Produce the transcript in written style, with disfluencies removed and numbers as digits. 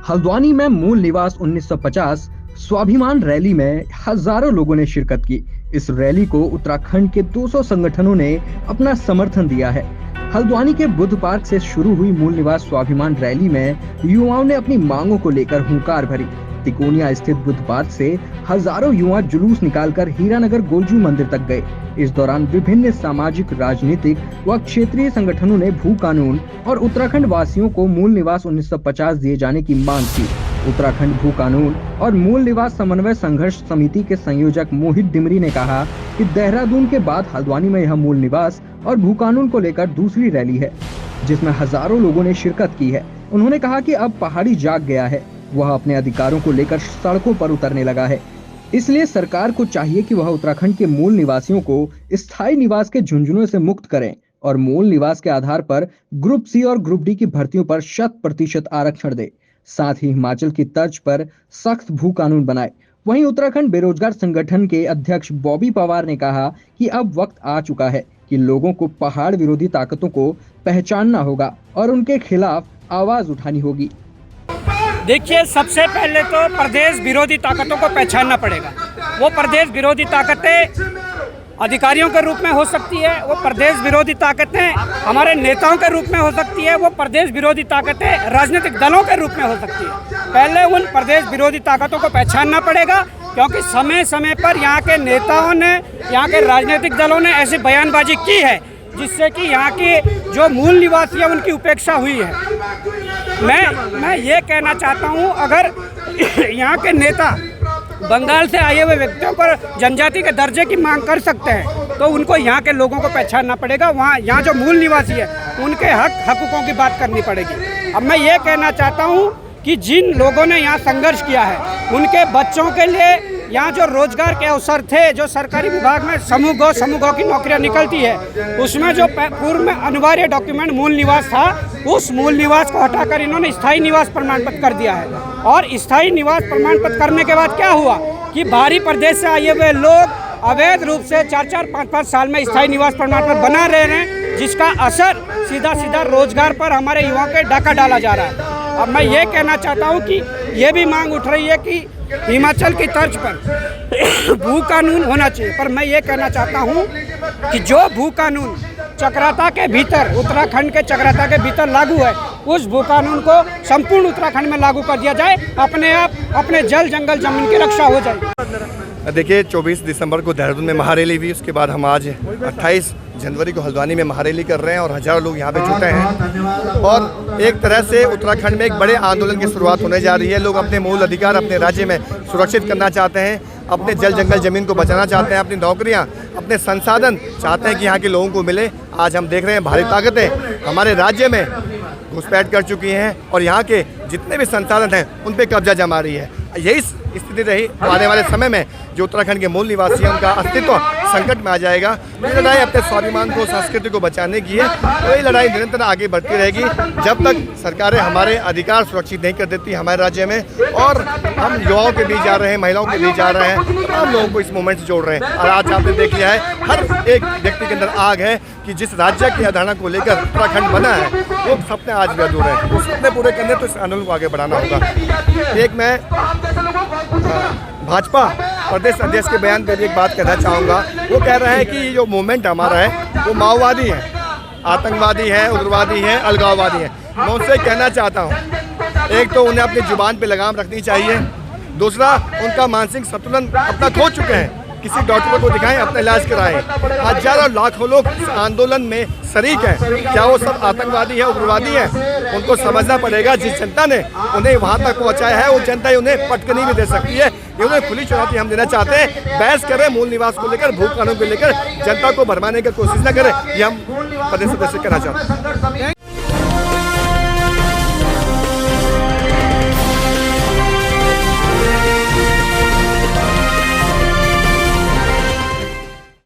हल्द्वानी में मूल निवास 1950 स्वाभिमान रैली में हजारों लोगों ने शिरकत की। इस रैली को उत्तराखंड के 200 संगठनों ने अपना समर्थन दिया है। हल्द्वानी के बुद्ध पार्क से शुरू हुई मूल निवास स्वाभिमान रैली में युवाओं ने अपनी मांगों को लेकर हुंकार भरी। तिकोनिया स्थित बुद्ध पार्क से हजारों युवा जुलूस निकालकर हीरानगर गोलजू मंदिर तक गए। इस दौरान विभिन्न सामाजिक, राजनीतिक व क्षेत्रीय संगठनों ने भू कानून और उत्तराखंड वासियों को मूल निवास 1950 दिए जाने की मांग की। उत्तराखंड भू कानून और मूल निवास समन्वय संघर्ष समिति के संयोजक मोहित डिमरी ने कहा कि देहरादून के बाद हल्द्वानी में यह मूल निवास और भू कानून को लेकर दूसरी रैली है, जिसमें हजारों लोगों ने शिरकत की है। उन्होंने कहा कि अब पहाड़ी जाग गया है, वह अपने अधिकारों को लेकर सड़कों पर उतरने लगा है। इसलिए सरकार को चाहिए कि वह उत्तराखंड के मूल निवासियों को स्थायी निवास के झुंझुनों से मुक्त करें और मूल निवास के आधार पर ग्रुप सी और ग्रुप डी की भर्तियों पर 100% आरक्षण दे। साथ ही हिमाचल की तर्ज पर सख्त भू कानून बनाए। वहीं उत्तराखंड बेरोजगार संगठन के अध्यक्ष बॉबी पवार ने कहा कि अब वक्त आ चुका है कि लोगों को पहाड़ विरोधी ताकतों को पहचानना होगा और उनके खिलाफ आवाज उठानी होगी। देखिए, सबसे पहले तो प्रदेश विरोधी ताकतों को पहचानना पड़ेगा। वो प्रदेश विरोधी ताकतें अधिकारियों के रूप में हो सकती है, वो प्रदेश विरोधी ताकतें हमारे नेताओं के रूप में हो सकती है, वो प्रदेश विरोधी ताकतें राजनीतिक दलों के रूप में हो सकती है। पहले उन प्रदेश विरोधी ताकतों को पहचानना पड़ेगा, क्योंकि समय समय पर यहाँ के नेताओं ने, यहाँ के राजनीतिक दलों ने ऐसी बयानबाजी की है जिससे कि यहाँ के जो मूल निवासी है उनकी उपेक्षा हुई है। मैं ये कहना चाहता हूँ, अगर यहाँ के नेता बंगाल से आए हुए व्यक्तियों पर जनजाति के दर्जे की मांग कर सकते हैं, तो उनको यहाँ के लोगों को पहचानना पड़ेगा। यहाँ जो मूल निवासी है उनके हकूकों की बात करनी पड़ेगी। अब मैं ये कहना चाहता हूँ कि जिन लोगों ने यहाँ संघर्ष किया है उनके बच्चों के लिए यहाँ जो रोजगार के अवसर थे, जो सरकारी विभाग में समूह गौ की नौकरियाँ निकलती है, उसमें जो पूर्व में अनिवार्य डॉक्यूमेंट मूल निवास था, उस मूल निवास को हटाकर इन्होंने स्थायी निवास प्रमाण पत्र कर दिया है। और स्थायी निवास प्रमाण पत्र करने के बाद क्या हुआ कि बाहरी प्रदेश से आए हुए लोग अवैध रूप से 4-4, 5-5 साल में स्थायी निवास प्रमाण पत्र बना रहे हैं, जिसका असर सीधा रोजगार पर हमारे युवाओं के डाका डाला जा रहा है। अब मैं ये कहना चाहता हूँ कि ये भी मांग उठ रही है कि हिमाचल की तर्ज पर भू कानून होना चाहिए, पर मैं ये कहना चाहता हूँ कि जो भू कानून चक्राता के भीतर, उत्तराखंड के चक्राता के भीतर लागू है, उस भू कानून को संपूर्ण उत्तराखंड में लागू कर दिया जाए। अपने आप अपने जल जंगल जमीन की रक्षा हो जाए। देखिए, 24 दिसंबर को देहरादून में महारैली हुई, उसके बाद हम आज 28 जनवरी को हल्द्वानी में महारैली कर रहे हैं और हजारों लोग यहाँ पे जुटे हैं। और एक तरह से उत्तराखंड में एक बड़े आंदोलन की शुरुआत होने जा रही है। लोग अपने मूल अधिकार अपने राज्य में सुरक्षित करना चाहते हैं, अपने जल जंगल ज़मीन को बचाना चाहते हैं, अपनी नौकरियाँ, अपने संसाधन चाहते हैं कि यहाँ के लोगों को मिले। आज हम देख रहे हैं भारी ताकतें हमारे राज्य में घुसपैठ कर चुकी हैं और यहाँ के जितने भी संसाधन हैं उन पर कब्जा जमा रही है। यही स्थिति रही आने वाले समय में जो उत्तराखंड के मूल निवासी हैं उनका अस्तित्व संकट में आ जाएगा। ये लड़ाई अपने स्वाभिमान को, संस्कृति को बचाने की है, तो ये लड़ाई निरंतर आगे बढ़ती रहेगी जब तक सरकारें हमारे अधिकार सुरक्षित नहीं कर देती हमारे राज्य में। और हम युवाओं के बीच जा रहे हैं, महिलाओं के बीच जा रहे हैं, तमाम लोगों को इस मूवमेंट से जोड़ रहे हैं। और आज आपने देख लिया है, हर एक व्यक्ति के अंदर आग है कि जिस राज्य की अवधारणा को लेकर उत्तराखंड बना है वो सपने आज भी अधूरे हैं। वो सपने पूरे करने तो इस आंदोलन को आगे बढ़ाना होगा। एक मैं भाजपा प्रदेश अध्यक्ष के बयान पर एक बात कहना चाहूँगा। वो कह रहे हैं कि जो मूवमेंट हमारा है वो माओवादी है, आतंकवादी है, उग्रवादी है, अलगाववादी है। मैं उनसे कहना चाहता हूँ, एक तो उन्हें अपनी जुबान पे लगाम रखनी चाहिए, दूसरा उनका मानसिक संतुलन अपना खो चुके हैं। किसी डॉक्टर को दिखाएं, अपना इलाज कराएं। हजारों लाखों लोग इस आंदोलन में शरीक हैं। क्या वो सब आतंकवादी है, उग्रवादी है? उनको समझना पड़ेगा। जिस जनता ने उन्हें वहाँ तक पहुँचाया है, वो जनता ही उन्हें पटकनी भी दे सकती है। ये उन्हें खुली चुनौती हम देना चाहते हैं। बहस करें मूल निवास को लेकर, भू कानून को लेकर, जनता को भरमाने की कोशिश न करें। ये हम प्रदेश सदस्य कहना चाहते हैं।